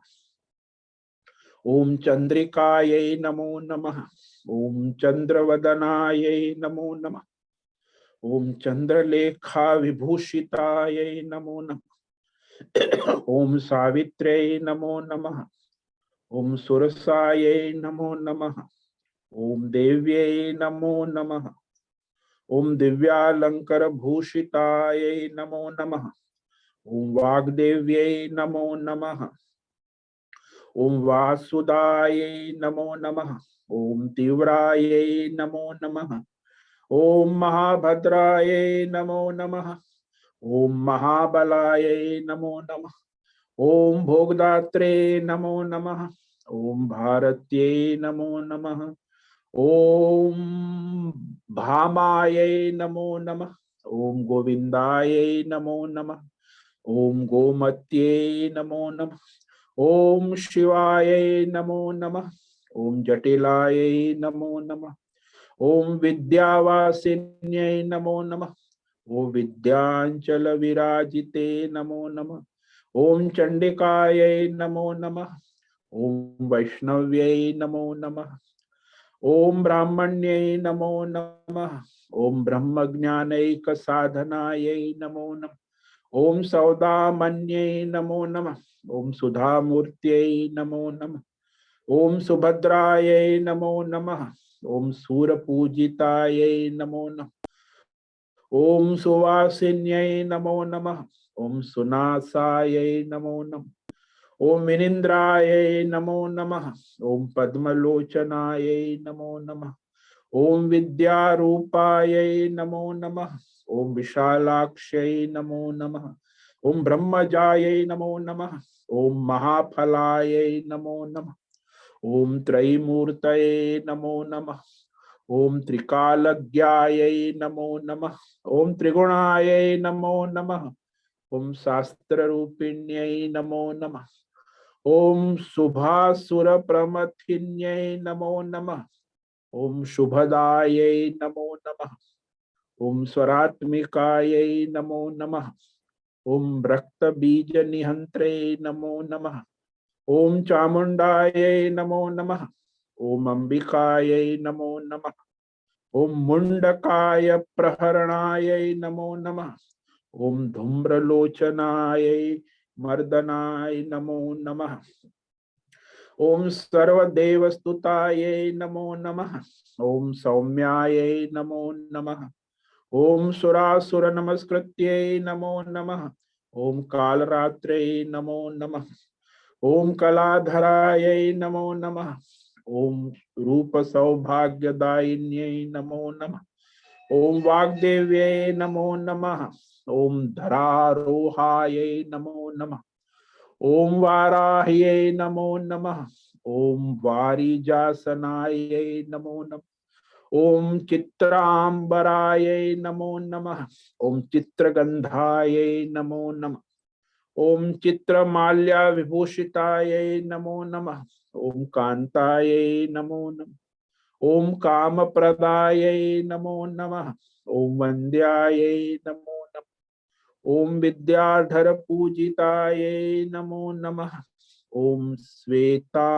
[SPEAKER 1] ओम चंद्रिकायै नमो नमः। ओम चंद्रवदनायै नमो नमः। ओम चंद्रलेखा विभूषितायै नमो नमः। ओम सावित्र्यै नमो नमः। ओम सुरसायै नमो नमः। ओम देव्यै नमो नमः। ओम दिव्यालंकर भूषितायै नमो नमः। ओम वाग्देव्यै नमो नमः। ओम वासुदायै नमो नमः। ओम तीव्रायै नमो नमः। ओम महाभद्रायै नमो नमः। ओम महाबलायै नमो नमः। ओम भोगदात्रे नमो नमः। ओम भारत्यै नमो नमः। ओम भामायै नमो नमः। ओम गोविंदायै नमो नमः। ओम गोमत्यै नमो नमः। ओम शिवायै नमो नमः। ओम जटिलायै नमो नमः। ओम विद्यावासिन्यै नमो नमः। ओम विद्यांचल विराजिते नमो नमः। ओम चंडिकायै नमो नमः। ओम वैष्णव्यै नमो नमः। ओम ब्राह्मण्यै नमो नमः। ओम ब्रह्मज्ञानैक साधनायै नमो नमः। ओम सौदामन्यै नमो नमः। ओम सुधामूर्त्यै नमो नमः। ओम सुभद्रायै नमो नमः। ओम सूरपूजितायै नमो नमः। ओम सुवासिन्यै नमो नमः। ओम सुनासायै नमो नमः। ओम मिनिंद्रायै नमो नमः। ओम पद्मलोचनायै नमो नमः। ओम विद्यारूपायै नमो नमः। ओम विशालाक्ष्यै नमो नमः। ओम ब्रह्मजायै नमो नमः। ओम महाफलायै नमो नमः। ओम त्रैमूर्तये नमो नमः। ओम त्रिकालज्ञायै नमो नमः। ओम त्रिगुणायै नमो नमः। ओम शास्त्ररूपिण्यै नमो नमः। ओम शुभासुर प्रमथिन्यै नमो नमः। ओम शुभदायै नमो नमः। ओम स्वरात्मिकायै नमो नमः। ओम रक्त बीज निहंत्रे नमो नमः। ओम चामुंडायै नमो नमः। ओम अंबिकायै नमो नमः। ओम मुंडकाय प्रहरणायै नमो नमः। ओम धूम्रलोचनायै मर्दनाय नमो नमः। ओम सर्वदेवस्तुतायै नमो नमः। ओम सौम्यायै नमो नमः। ओम सुरासुर नमस्कृत्यै नमो नमः। ओम कालरात्रै नमो नमः। ओम कलाधरायै नमो नमः। ओम रूप सौभाग्यदायिन्यै नमो नमः। ओम वाग्देव्यै नमो नमः। ओम धरारोहायै नमो नमः। ओम वाराह्यै नमो नमः। ओम वारिजासनायै नमो नमः। ओम चित्रांबरायै नमो नमः। ओम चित्रगंधायै नमो नमः। ओम चित्रमाल्या विभूषितायै नमो नमः। ओम कांतायै नमो नमः। ओम कामप्रदायै नमो नमः। ओम वन्द्यायै नमो नमः। ओम विद्याधर पूजितायै नमो नमः। ओम श्वेता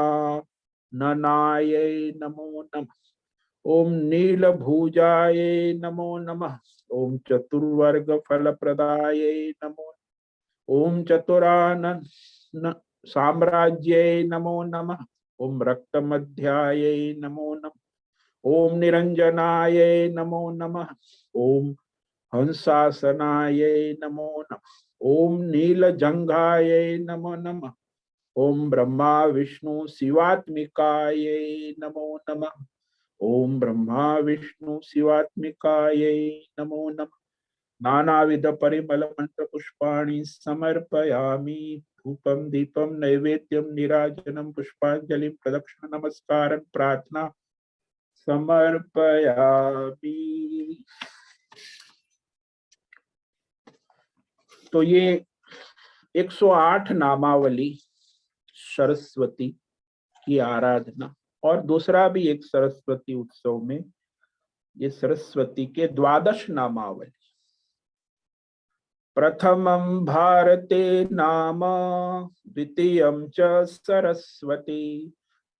[SPEAKER 1] ननायै नमो नमः। ओम नीलभुजायै नमो नमः। ओम चतुर्वर्ग फलप्रदायै नमो। ओम चतुरानन साम्राज्यै नमो नमः। ओम रक्तमध्यायै नमो नमः। ओम निरंजनायै नमो नमः। ओम हंसासनायै नमो नमः। ओम नीलजंघायै नमो नमः। ओम ब्रह्मा विष्णु शिवात्मिकायै नमो नमः। ओम ब्रह्मा विष्णु शिवात्मिकायै नमो नमः। नानाविध परिमल मंत्र पुष्पाणि समर्पयामि। धूपम दीपम नैवेद्यम नीराजनम पुष्पांजलि प्रदक्षिण नमस्कार प्रार्थना समर्पयामि। तो ये 108 नामावली सरस्वती की आराधना। और दूसरा भी एक सरस्वती उत्सव में ये सरस्वती के 12 नामावली। प्रथमं भारते नाम, द्वितीयं च सरस्वती,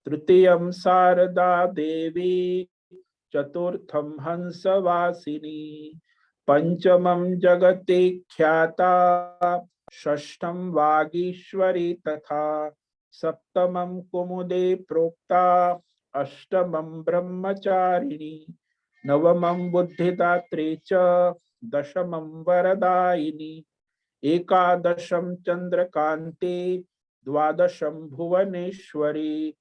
[SPEAKER 1] तृतीयं शारदा देवी, चतुर्थं हंसवासिनी, पंचमं जगति ख्याता, षष्ठं वागीश्वरी तथा, सप्तमं कुमुदे प्रोक्ता, अष्टमं ब्रह्मचारिणी, नवमं बुद्धिदात्री च, दशमं वरदायिनी, एकादशं चंद्रकांति, द्वादशं भुवनेश्वरी,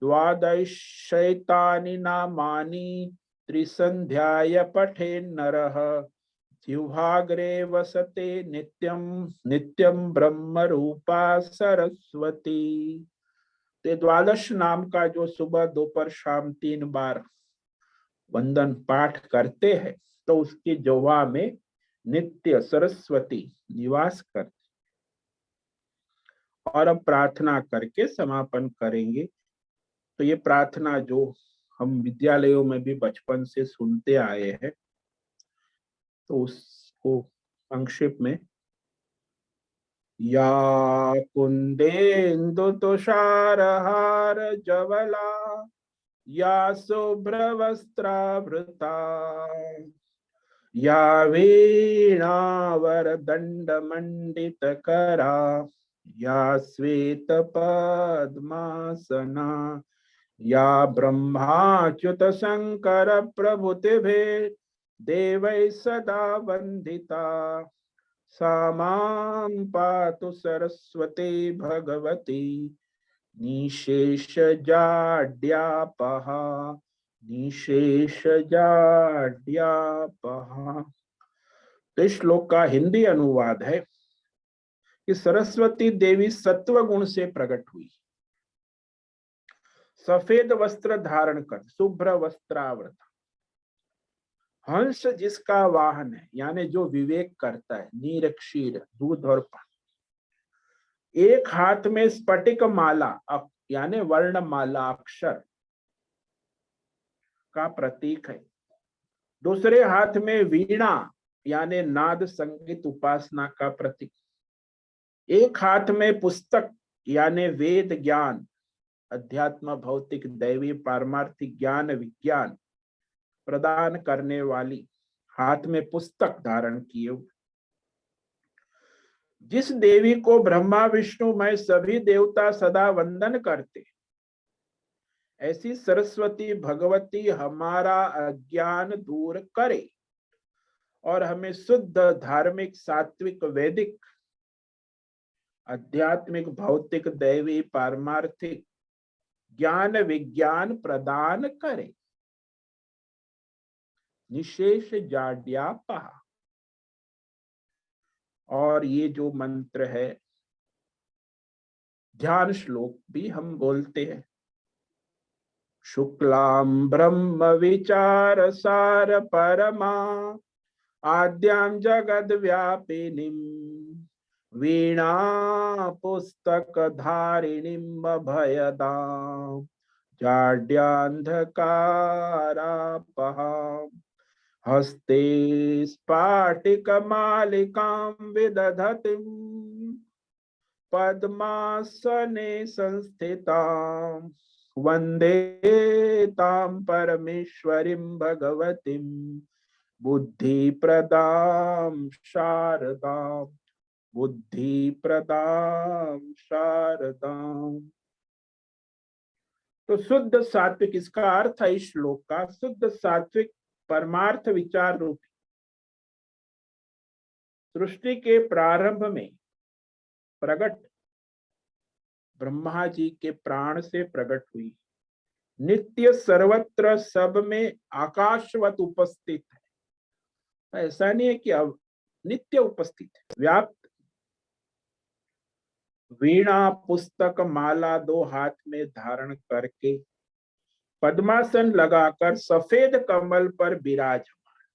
[SPEAKER 1] द्वादशैतानि नामानि त्रिसन्ध्याय पठेन्नरः, जिह्वाग्रे वसते नित्यं नित्यं ब्रह्म रूपा सरस्वती। ते 12 नाम का जो सुबह दोपहर शाम 3 बार वंदन पाठ करते हैं तो उसकी जोवा में नित्य सरस्वती निवास करते। और अब प्रार्थना करके समापन करेंगे। तो ये प्रार्थना जो हम विद्यालयों में भी बचपन से सुनते आए हैं, तो उसको संक्षेप में, या कुंदेन्दु तुषारहार जवला, या शुभ्रवस्त्रावृता, या वीणावरदण्डमण्डितकरा, या श्वेतपद्मासना, या ब्रह्माच्युत शंकर प्रभृतिभिः देवैः सदा वन्दिता, सा मां पातु सरस्वती भगवती निशेषजाड्यापहा निशेषजाड्यापहा। तो इस श्लोक का हिंदी अनुवाद है कि सरस्वती देवी सत्व गुण से प्रकट हुई, सफेद वस्त्र धारण कर, शुभ्र वस्त्रावृत, हंस जिसका वाहन है, यानी जो विवेक करता है, नीर क्षीर दूध और पानी, एक हाथ में स्फटिक माला यानी वर्णमाला अक्षर का प्रतीक है, दूसरे हाथ में वीणा यानी नाद संगीत उपासना का प्रतीक, एक हाथ में पुस्तक यानी वेद ज्ञान, अध्यात्म भौतिक दैवी पारमार्थिक ज्ञान विज्ञान प्रदान करने वाली, हाथ में पुस्तक धारण किए हुए, जिस देवी को ब्रह्मा विष्णु मैं सभी देवता सदा वंदन करते, ऐसी सरस्वती भगवती हमारा अज्ञान दूर करे और हमें शुद्ध धार्मिक सात्विक वैदिक आध्यात्मिक भौतिक दैवी पारमार्थिक ज्ञान विज्ञान प्रदान करे। निशेष जाड्यापहा। और ये जो मंत्र है ध्यान श्लोक भी हम बोलते हैं। शुक्लां ब्रह्म विचार सार परमा आद्यां जगद व्यापिनीं वीणा पुस्तक धारिणीं अभयदां जाड्यान्धकारापहां हस्ते स्फाटिकमालिकां विदधतीं पद्मासने संस्थितां वंदे तां परमेश्वरीं भगवतीं बुद्धिप्रदां शारदां बुद्धिप्रदां शारदां। तो शुद्ध सात्विक, इसका अर्थ है इस श्लोक का, शुद्ध सात्विक परमार्थ विचार रूप सृष्टि के प्रारंभ में प्रकट ब्रह्मा जी के प्राण से प्रकट हुई, नित्य सर्वत्र सब में आकाशवत उपस्थित है। ऐसा नहीं है कि अब नित्य उपस्थित है, व्याप्त। वीणा पुस्तक माला दो हाथ में धारण करके पद्मासन लगाकर सफेद कमल पर विराजमान।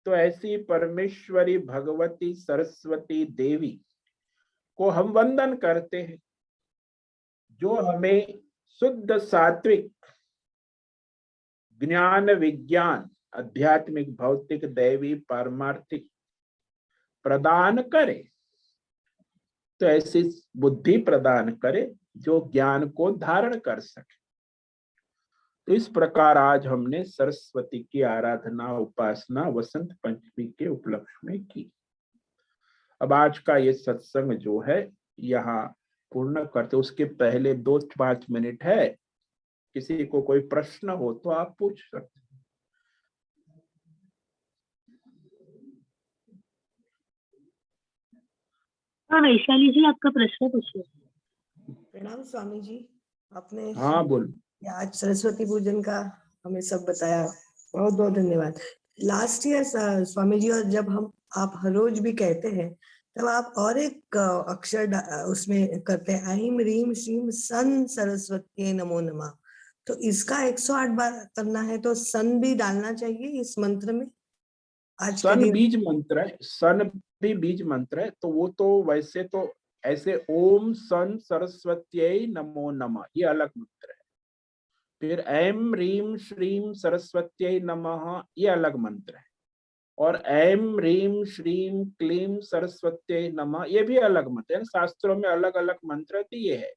[SPEAKER 1] तो ऐसी परमेश्वरी भगवती सरस्वती देवी को हम वंदन करते हैं, जो हमें शुद्ध सात्विक ज्ञान विज्ञान आध्यात्मिक भौतिक दैवी पारमार्थिक प्रदान करे। तो ऐसी बुद्धि प्रदान करे जो ज्ञान को धारण कर सके। तो इस प्रकार आज हमने सरस्वती की आराधना उपासना वसंत पंचमी के उपलक्ष्य में की। अब आज का ये सत्संग जो है यहाँ पूर्ण करते, उसके पहले 2-5 मिनट है, किसी को कोई प्रश्न हो तो आप पूछ सकते हैं।
[SPEAKER 2] हाँ वैशाली जी, आपका प्रश्न पूछिए।
[SPEAKER 3] प्रणाम स्वामी जी, आपने
[SPEAKER 1] हाँ बोल।
[SPEAKER 3] आज सरस्वती पूजन का हमें सब बताया, बहुत बहुत धन्यवाद। लास्ट ईयर स्वामी जी, और जब हम आप हर रोज भी कहते हैं तब आप और एक अक्षर उसमें करते हैं, ऐं ह्रीं श्रीं सन सरस्वती नमो नमः। तो इसका 108 बार करना है, तो सन भी डालना चाहिए इस मंत्र में। आज
[SPEAKER 1] सन बीज मंत्र है, सन भी बीज मंत्र है। तो वो तो वैसे तो ऐसे ओम सन सरस्वत्यै नमो नमः ये अलग मंत्र है। फिर ऐं ह्रीं श्रीं सरस्वत्यै नमः ये अलग मंत्र है। और ऐं ह्रीं श्रीं क्लीं सरस्वत्यै नमः ये भी अलग मंत्र है। शास्त्रों में अलग अलग मंत्र दिए है।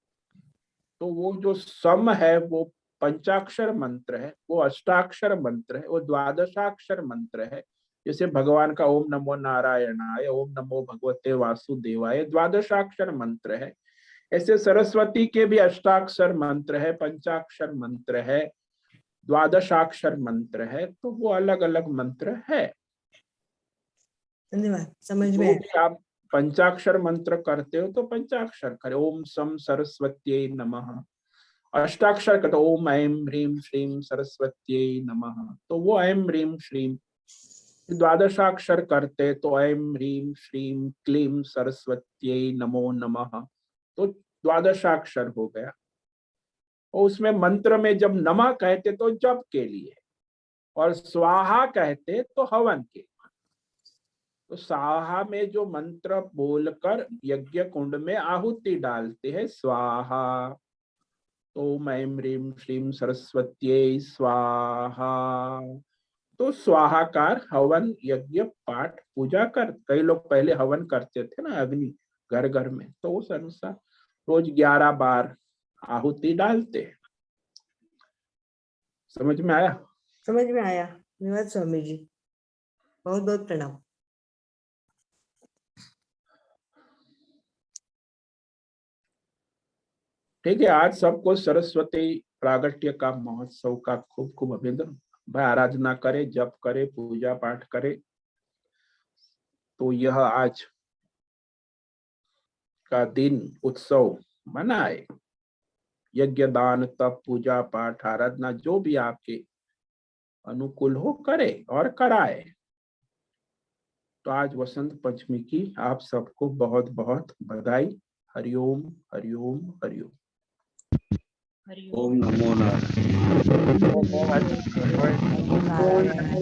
[SPEAKER 1] तो वो जो सम है वो पंचाक्षर मंत्र है, वो अष्टाक्षर मंत्र है, वो द्वादशाक्षर मंत्र है। जैसे भगवान का ओम नमो नारायणाय, ओम नमो भगवते वासुदेवाय द्वादशाक्षर मंत्र है। ऐसे सरस्वती के भी अष्टाक्षर मंत्र है, पंचाक्षर मंत्र है, द्वादशाक्षर मंत्र है। तो वो अलग अलग मंत्र है।
[SPEAKER 3] धन्यवाद, समझ
[SPEAKER 1] जो
[SPEAKER 3] में
[SPEAKER 1] भी आप पंचाक्षर मंत्र करते हो तो पंचाक्षर करे, ओम सम सरस्वत्यै नमः। अष्टाक्षर का तो ओम ऐं ह्रीं श्रीं सरस्वत्यै नमः, तो वो ऐं ह्रीं श्रीं। द्वादशाक्षर करते तो ऐं ह्रीं श्रीं क्लीं सरस्वत्यै नमो नमः, तो द्वादशाक्षर हो गया। और उसमें मंत्र में जब नमः कहते तो जप के लिए, और स्वाहा कहते तो हवन के। तो स्वाहा में जो मंत्र बोलकर यज्ञ कुंड में आहुति डालते हैं, स्वाहा, ओम ऐं ह्रीं श्रीं सरस्वत्यै स्वाहा। तो स्वाहाकार हवन यज्ञ पाठ पूजा कर, कई लोग पहले हवन करते थे ना अग्नि घर घर में, तो उस अनुसार रोज 11 बार आहुति डालते हैं। समझ में आया?
[SPEAKER 3] समझ में आया। धन्यवाद स्वामी जी, बहुत बहुत प्रणाम।
[SPEAKER 1] ठीक है, आज सबको सरस्वती प्रागट्य का महोत्सव का खूब खूब अभिनंदन। भाई आराधना करे, जप करे, पूजा पाठ करे, तो यह आज का दिन उत्सव मनाए। यज्ञ, दान, तप, पूजा पाठ, आराधना जो भी आपके अनुकूल हो करे और कराए। तो आज वसंत पंचमी की आप सबको बहुत बहुत बधाई। हरिओम हरिओम हरिओम।
[SPEAKER 4] ओम नमो नारायण।
[SPEAKER 5] ओम नमो नारायण।